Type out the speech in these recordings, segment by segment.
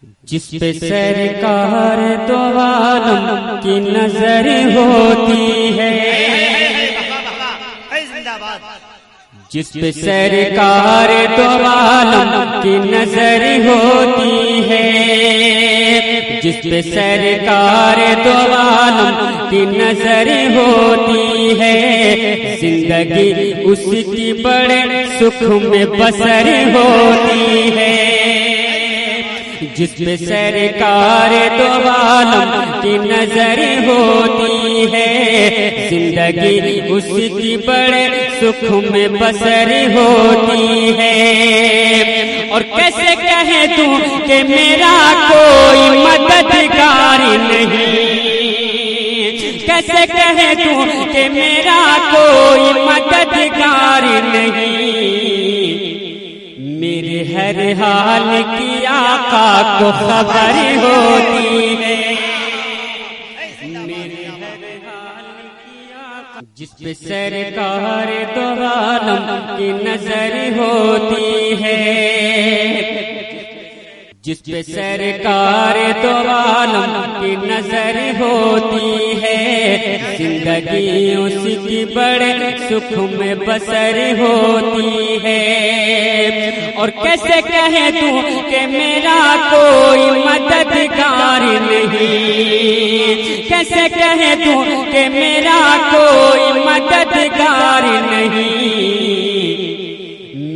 جس پہ سرکار دو عالم کی نظر ہوتی ہے، جس پہ سرکار دو عالم کی نظر ہوتی ہے، جس پہ سرکار دو عالم کی نظر ہوتی ہے، زندگی اس کی بڑے سکھ میں بسر ہوتی ہے۔ جس پہ سرکار دو عالم کی نظر ہوتی ہے، زندگی اس کی بڑے سکھ میں بسر ہوتی ہے۔ اور کیسے کہے تو کہ میرا کوئی مددگار نہیں، کیسے کہے تو کہ میرا کوئی مددگار نہیں، میرے ہر حال کی آقا کو خبر ہوتی ہے، میرے ہر حال کی آقا، جس پہ سرکار دو عالم کی نظر ہوتی ہے، جس پہ سرکار دو عالم کی نظر ہوتی ہے، زندگی اس کی بڑے سکھ میں بسر ہوتی ہے۔ اور کیسے کہے تو کہ میرا کوئی مددگار نہیں، کیسے کہے تو کہ میرا کوئی مددگار نہیں،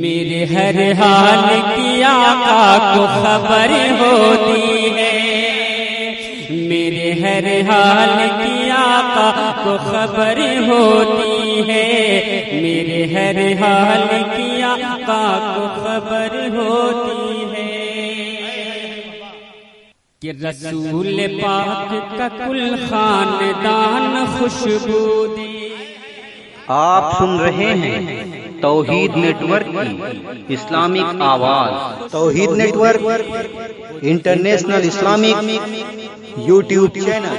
میرے ہر حال کی آقا کو خبر ہوتی ہے، میرے ہر حال کی آقا کو خبر ہوتی ہے، میرے ہر حال کی آقا کو خبر ہوتی ہے کہ رسول پاک کا کل خاندان خوشبو دے۔ آپ سن رہے ہیں توحید نیٹ ورک کی اسلامک آواز۔ Tauheed network international Islamic YouTube channel.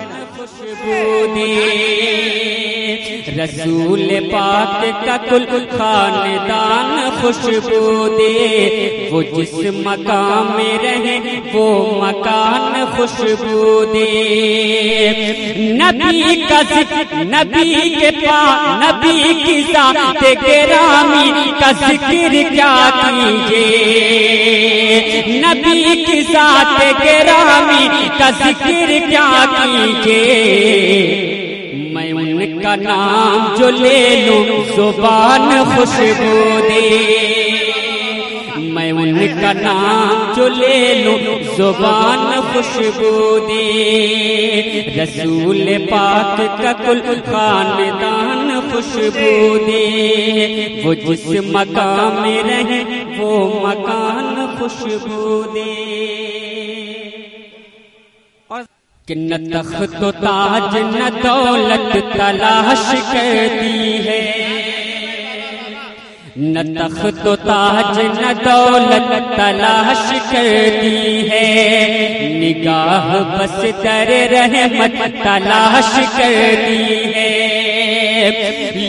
رسول پاک کا کل خاندان خوشبو دے، وہ جس مقام میں رہے وہ مکان خوشبو دے۔ نبی کا ذکر، نبی کے پاک، نبی کی ذات گرامی کا ذکر کیا کیجے، نبی کی ذات گرامی کا ذکر کیا کیجے، میں ان کا نام جو لے لوں زبان خوشبو دے، میں ان کا نام جو لے لوں زبان خوشبو دے۔ رسول پاک کا کل خاندان خوشبو دے، وہ جس مقام میں رہے وہ مکان خوشبو دے۔ کہ نہ تخت و تاج نہ دولت تلاش کرتی ہے، نہ تخت و تاج نہ دولت تلاش کرتی ہے، نگاہ بس در رحمت تلاش کرتی ہے۔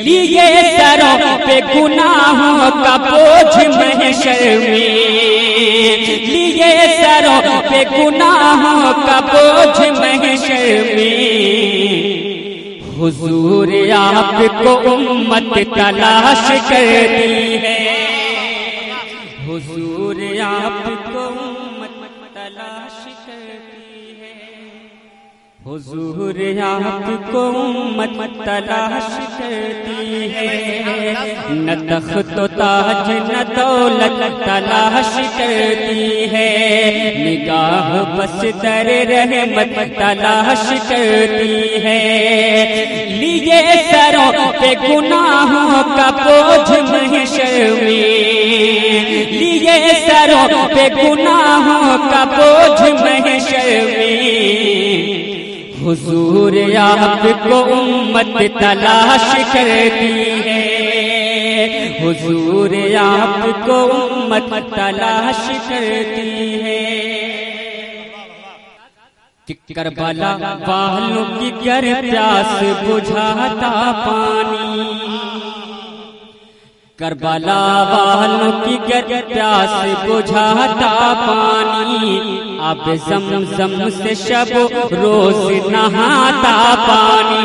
لیے سروں پہ گناہوں کا بوجھ محشر میں، لیے سروں پہ گناہوں کا بوجھ محشر میں، حضور آپ کو امت تلاش کرتی ہے، حضور آپ کو امت تلاش کرتی ہے، حضور آپ کو امت تلاش کرتی ہے۔ نہ تخت و تاج نہ دولت تلاش کرتی ہے، نگاہ بس در رحمت تلاش کرتی ہے۔ لیے سروں پہ گناہوں کا بوجھ محشر میں، لیے سروں پہ گناہوں کا بوجھ محشر میں، حضور آپ کو امت تلاش کرتی ہے، حضور آپ کو امت تلاش کرتی ہے۔ کہ کربلا والوں کی گر پیاس بجھاتا پانی، کربلا والوں کی گر پیاس بجھاتا پانی، اب زمزم سے شب روز نہاتا پانی،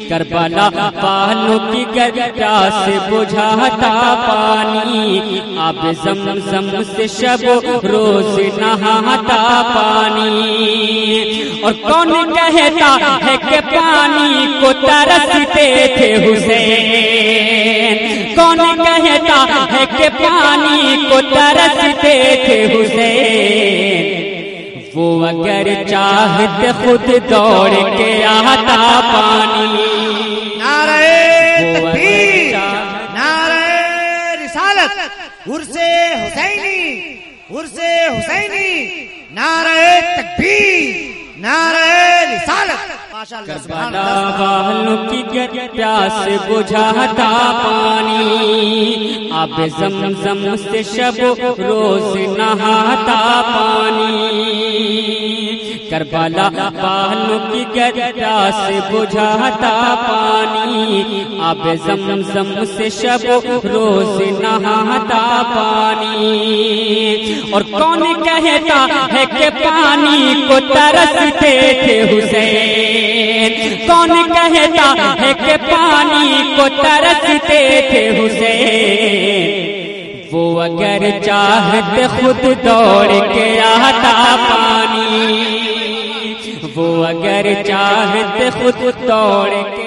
کربلا والوں کی گرگا سے بجھاتا پانی، اب زمزم سے شب روز نہاتا پانی۔ اور کون کہتا ہے کہ پانی کو ترستے تھے حسین، کون کہتا ہے کہ پانی کو ترستے تھے حسین، وہ اگر چاہتے خود دوڑ کے آتا پانی۔ نعرہ تکبیر، نعرہ رسالت، عرس حسینی، عرس حسینی، نعرہ تکبیر، نعرہ رسالت۔ کربلا والوں کی پیاس بجھاتا پانی، اب زمزم سے شب روز نہاتا پانی، کربلا والوں کی پیاس بجھاتا پانی، اب زمزم سے شب روز نہاتا پانی۔ اور کون کہتا ہے کہ پانی کو ترستے تھے حسین، کون کہتا ہے کہ پانی کو ترستے تھے حسین، وہ اگر چاہتے خود دوڑ کے آتا پانی، وہ اگر چاہتے خود دوڑ کے